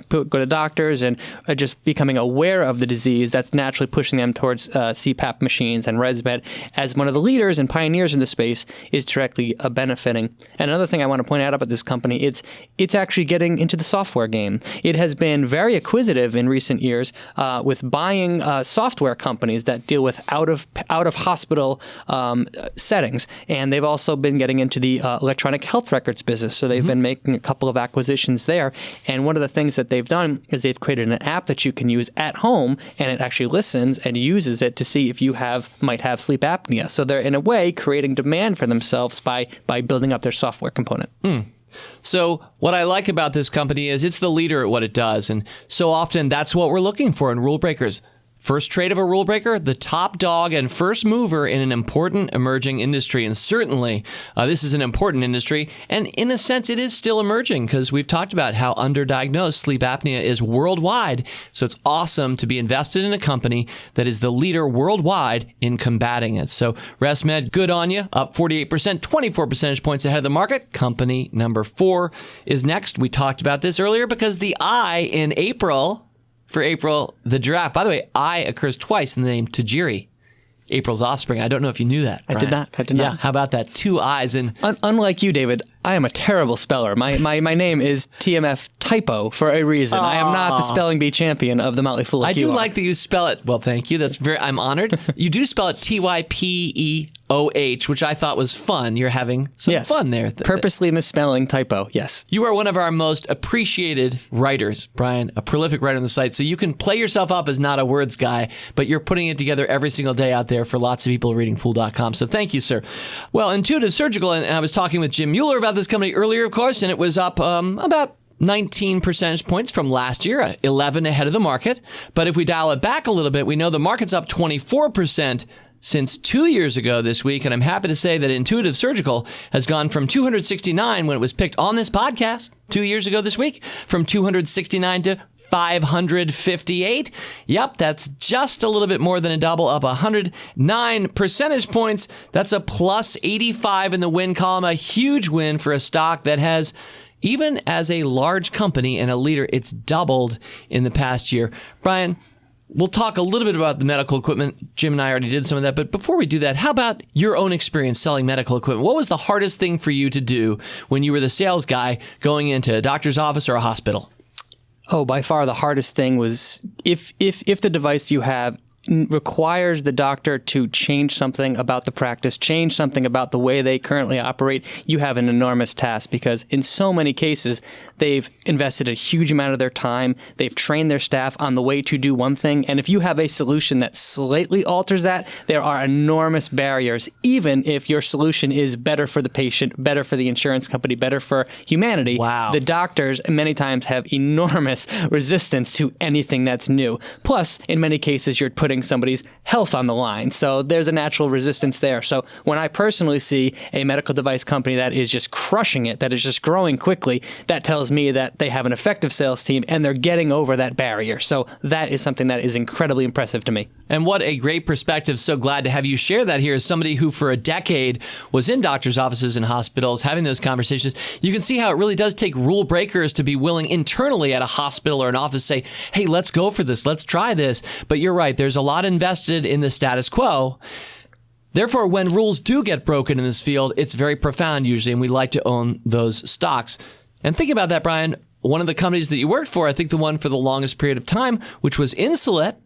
go to doctors and are just becoming aware of the disease, that's naturally pushing them towards CPAP machines, and ResMed, as one of the leaders and pioneers in the space, is directly benefiting. And another thing I want to point out about this company, it's actually getting into the software game. It has been very acquisitive in recent years with buying software companies that deal with out of hospital settings, and they've also been getting into the electronic health records business. So they've been making a couple of acquisitions there. And one of the things that they've done is they've created an app that you can use at home, and it actually listens and uses it to see if you might have sleep apnea. So they're, in a way, creating demand for themselves by building up their software component. So what I like about this company is it's the leader at what it does. And so often that's what we're looking for in rule breakers. First trade of a rule breaker, the top dog and first mover in an important emerging industry. And certainly this is an important industry. And in a sense, it is still emerging because we've talked about how underdiagnosed sleep apnea is worldwide. So it's awesome to be invested in a company that is the leader worldwide in combating it. So ResMed, good on you, up 48%, 24 percentage points ahead of the market. Company number 4 is next. We talked about this earlier because the I in April, for April the Giraffe. By the way, I occurs twice in the name Tajiri, April's offspring. I don't know if you knew that, Brian. I did not. Yeah, how about that? 2 I's. And unlike you, David, I am a terrible speller. My name is TMF Typo for a reason. I am not the spelling bee champion of the Motley Fool. I do like that you spell it. Well, thank you. I'm honored. You do spell it TYPEOH, which I thought was fun. You're having some fun there. Purposely misspelling typo, yes. You are one of our most appreciated writers, Brian, a prolific writer on the site. So you can play yourself up as not a words guy, but you're putting it together every single day out there for lots of people reading Fool.com. So thank you, sir. Well, Intuitive Surgical, and I was talking with Jim Mueller about this company earlier, of course, and it was up about 19 percentage points from last year, 11 ahead of the market. But if we dial it back a little bit, we know the market's up 24% since 2 years ago this week. And I'm happy to say that Intuitive Surgical has gone from 269 when it was picked on this podcast 2 years ago this week, from 269 to 558. Yep, that's just a little bit more than a double, up 109 percentage points. That's a plus 85 in the win column, a huge win for a stock that has, even as a large company and a leader, it's doubled in the past year. Brian, we'll talk a little bit about the medical equipment. Jim and I already did some of that. But before we do that, how about your own experience selling medical equipment? What was the hardest thing for you to do when you were the sales guy going into a doctor's office or a hospital? Oh, by far the hardest thing was if the device you have requires the doctor to change something about the practice, change something about the way they currently operate, you have an enormous task because in so many cases, they've invested a huge amount of their time, they've trained their staff on the way to do one thing, and if you have a solution that slightly alters that, there are enormous barriers, even if your solution is better for the patient, better for the insurance company, better for humanity. Wow. The doctors many times have enormous resistance to anything that's new. Plus, in many cases, you're putting somebody's health on the line. So there's a natural resistance there. So when I personally see a medical device company that is just crushing it, that is just growing quickly, that tells me that they have an effective sales team and they're getting over that barrier. So that is something that is incredibly impressive to me. And what a great perspective. So glad to have you share that here as somebody who for a decade was in doctor's offices and hospitals having those conversations. You can see how it really does take rule breakers to be willing internally at a hospital or an office to say, hey, let's go for this. Let's try this. But you're right. There's a lot invested in the status quo. Therefore, when rules do get broken in this field, it's very profound usually, and we like to own those stocks. And think about that, Brian. One of the companies that you worked for, I think the one for the longest period of time, which was Insulet,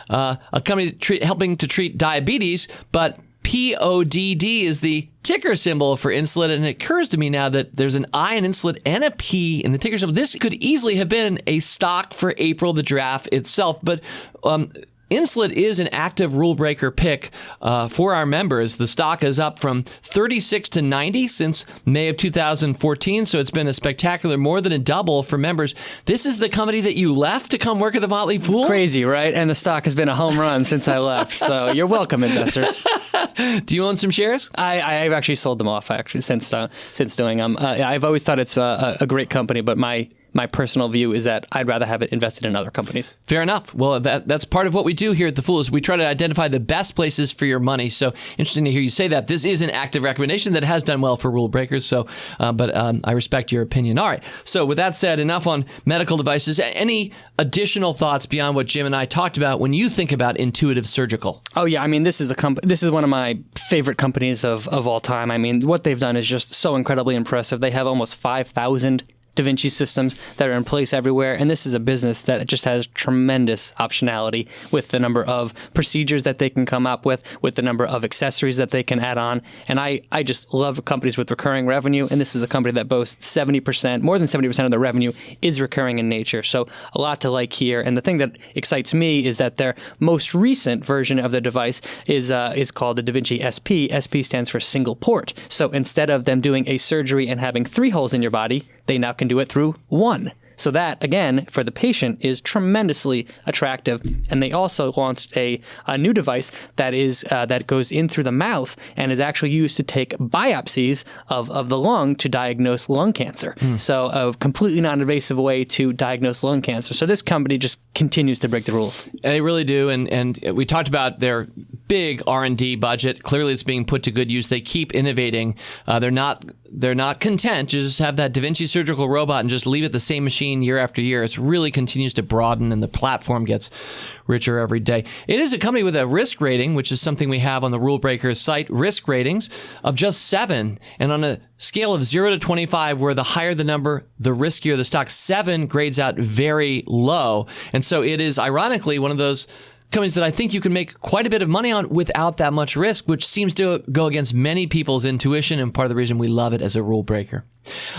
a company helping to treat diabetes, but PODD is the ticker symbol for Insulet, and it occurs to me now that there's an I in Insulet and a P in the ticker symbol. This could easily have been a stock for April the Giraffe itself, but Insulet is an active rule breaker pick for our members. The stock is up from 36 to 90 since May of 2014, so it's been a spectacular, more than a double for members. This is the company that you left to come work at the Motley Fool? Crazy, right? And the stock has been a home run since I left, so you're welcome, investors. Do you own some shares? I've actually sold them off, actually, since doing them. I've always thought it's a great company, but my personal view is that I'd rather have it invested in other companies. Fair enough. Well, that's part of what we do here at The Fool is we try to identify the best places for your money. So interesting to hear you say that. This is an active recommendation that has done well for rule breakers. So, but I respect your opinion. All right. So with that said, enough on medical devices. Any additional thoughts beyond what Jim and I talked about when you think about Intuitive Surgical? Oh yeah, I mean this is one of my favorite companies of all time. I mean what they've done is just so incredibly impressive. They have almost 5,000 Da Vinci systems that are in place everywhere. And this is a business that just has tremendous optionality with the number of procedures that they can come up with the number of accessories that they can add on. And I just love companies with recurring revenue. And this is a company that boasts more than 70% of their revenue is recurring in nature. So a lot to like here. And the thing that excites me is that their most recent version of the device is called the Da Vinci SP. SP stands for single port. So instead of them doing a surgery and having 3 holes in your body, they now can do it through 1. So that, again, for the patient is tremendously attractive. And they also launched a new device that goes in through the mouth and is actually used to take biopsies of the lung to diagnose lung cancer. So a completely non-invasive way to diagnose lung cancer. So this company just continues to break the rules. They really do. And we talked about their big R&D budget. Clearly, it's being put to good use. They keep innovating. They're not content to just have that Da Vinci surgical robot and just leave it the same machine year after year. It really continues to broaden and the platform gets richer every day. It is a company with a risk rating, which is something we have on the Rule Breakers site, risk ratings of just 7. And on a scale of 0 to 25, where the higher the number, the riskier the stock, 7 grades out very low. And so it is ironically one of those companies that I think you can make quite a bit of money on without that much risk, which seems to go against many people's intuition and part of the reason we love it as a rule breaker.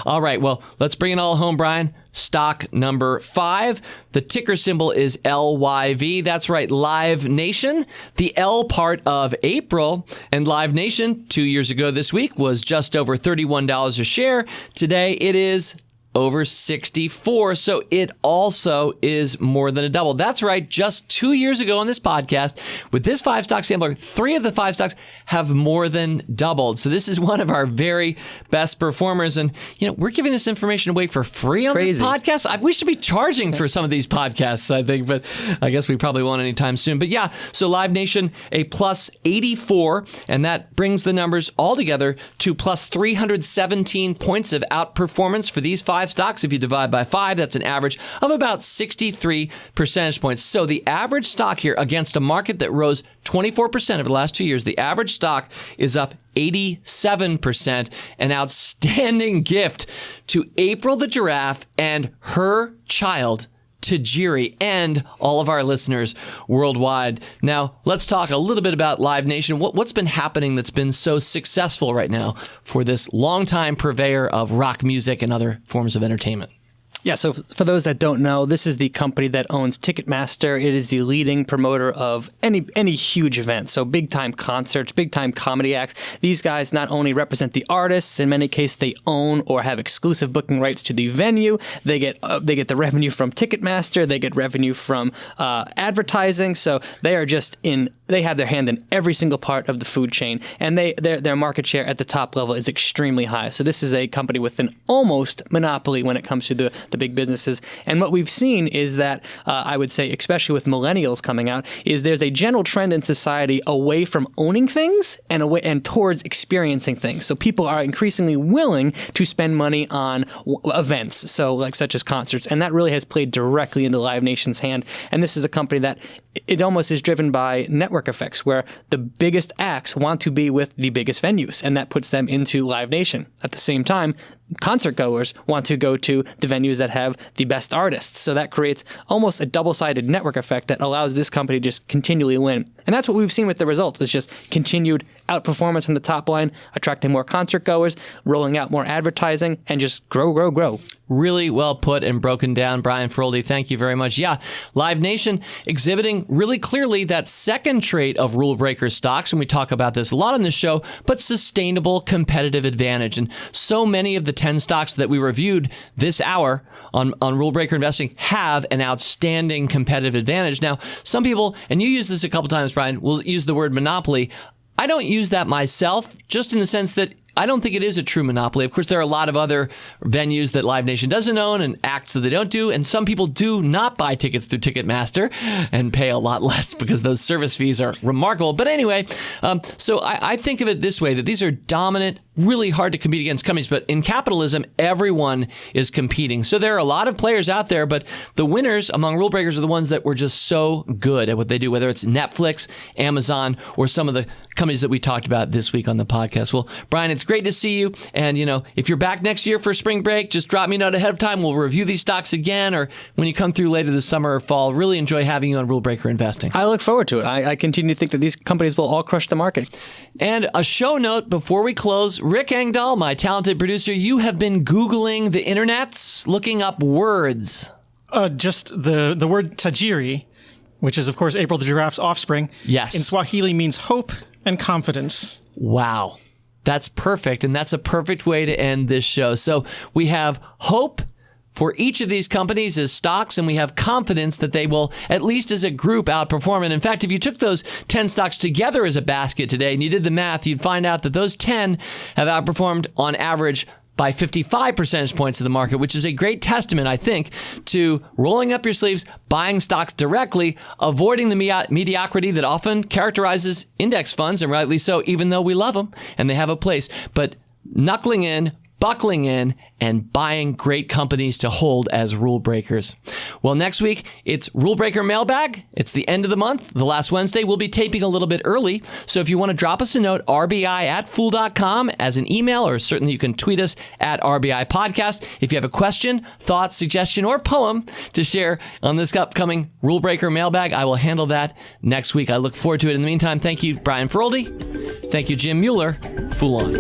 All right, well, let's bring it all home, Brian. Stock number 5. The ticker symbol is LYV. That's right, Live Nation, the L part of April. And Live Nation, 2 years ago this week, was just over $31 a share. Today, it is over 64. So it also is more than a double. That's right. Just 2 years ago on this podcast, with this 5-stock sampler, 3 of the 5 stocks have more than doubled. So this is one of our very best performers. And, we're giving this information away for free on this podcast. We should be charging for some of these podcasts, I think, but I guess we probably won't anytime soon. But yeah, so Live Nation, a plus 84, and that brings the numbers all together to plus 317 points of outperformance for these 5 5 stocks. If you divide by 5, that's an average of about 63 percentage points. So the average stock here against a market that rose 24% over the last 2 years, the average stock is up 87%. An outstanding gift to April the Giraffe and her child, Tajiri, and all of our listeners worldwide. Now, let's talk a little bit about Live Nation. What's been happening that's been so successful right now for this longtime purveyor of rock music and other forms of entertainment? Yeah, so for those that don't know, this is the company that owns Ticketmaster. It is the leading promoter of any huge event. So big-time concerts, big-time comedy acts. These guys not only represent the artists, in many cases they own or have exclusive booking rights to the venue. They get the revenue from Ticketmaster. They get revenue from advertising. So they are they have their hand in every single part of the food chain, and their market share at the top level is extremely high. So this is a company with an almost monopoly when it comes to the big businesses. And what we've seen is that, I would say, especially with millennials coming out, is there's a general trend in society away from owning things and towards experiencing things. So people are increasingly willing to spend money on events, such as concerts, and that really has played directly into Live Nation's hand. And this is a company that it almost is driven by network effects, where the biggest acts want to be with the biggest venues, and that puts them into Live Nation. At the same time, concert goers want to go to the venues that have the best artists. So that creates almost a double-sided network effect that allows this company to just continually win. And that's what we've seen with the results. It's just continued outperformance on the top line, attracting more concert goers, rolling out more advertising, and just grow. Really well put and broken down, Brian Feroldi. Thank you very much. Yeah, Live Nation exhibiting really clearly that second trait of rule breaker stocks, and we talk about this a lot on this show, but sustainable competitive advantage. And so many of the 10 stocks that we reviewed this hour on Rule Breaker Investing have an outstanding competitive advantage. Now, some people, and you use this a couple times, Brian, will use the word monopoly. I don't use that myself, just in the sense that I don't think it is a true monopoly. Of course, there are a lot of other venues that Live Nation doesn't own and acts that they don't do. And some people do not buy tickets through Ticketmaster and pay a lot less because those service fees are remarkable. But anyway, so I think of it this way, that these are dominant, really hard to compete against companies. But in capitalism, everyone is competing. So there are a lot of players out there, but the winners among rule breakers are the ones that were just so good at what they do, whether it's Netflix, Amazon, or some of the companies that we talked about this week on the podcast. Well, Brian, it's great to see you. And, if you're back next year for spring break, just drop me a note ahead of time. We'll review these stocks again, or when you come through later this summer or fall. Really enjoy having you on Rule Breaker Investing. I look forward to it. I continue to think that these companies will all crush the market. And a show note before we close. Rick Engdahl, my talented producer, you have been Googling the internets, looking up words. Just the word Tajiri, which is, of course, April the Giraffe's offspring. Yes. In Swahili means hope and confidence. Wow. That's perfect. And that's a perfect way to end this show. So we have hope for each of these companies as stocks, and we have confidence that they will, at least as a group, outperform. And in fact, if you took those 10 stocks together as a basket today and you did the math, you'd find out that those 10 have outperformed on average by 55 percentage points of the market, which is a great testament, I think, to rolling up your sleeves, buying stocks directly, avoiding the mediocrity that often characterizes index funds, and rightly so, even though we love them and they have a place, but knuckling in, buckling in, and buying great companies to hold as rule breakers. Well, next week, it's Rule Breaker Mailbag. It's the end of the month, the last Wednesday. We'll be taping a little bit early. So if you want to drop us a note, rbi@fool.com as an email, or certainly you can tweet us at RBI Podcast. If you have a question, thought, suggestion, or poem to share on this upcoming Rule Breaker Mailbag, I will handle that next week. I look forward to it. In the meantime, thank you, Brian Feroldi. Thank you, Jim Mueller. Fool on.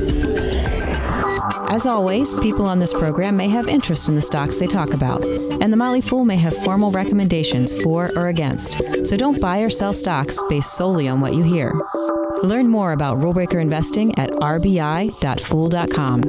As always, people on this program may have interest in the stocks they talk about, and the Motley Fool may have formal recommendations for or against. So don't buy or sell stocks based solely on what you hear. Learn more about rule breaker investing at rbi.fool.com.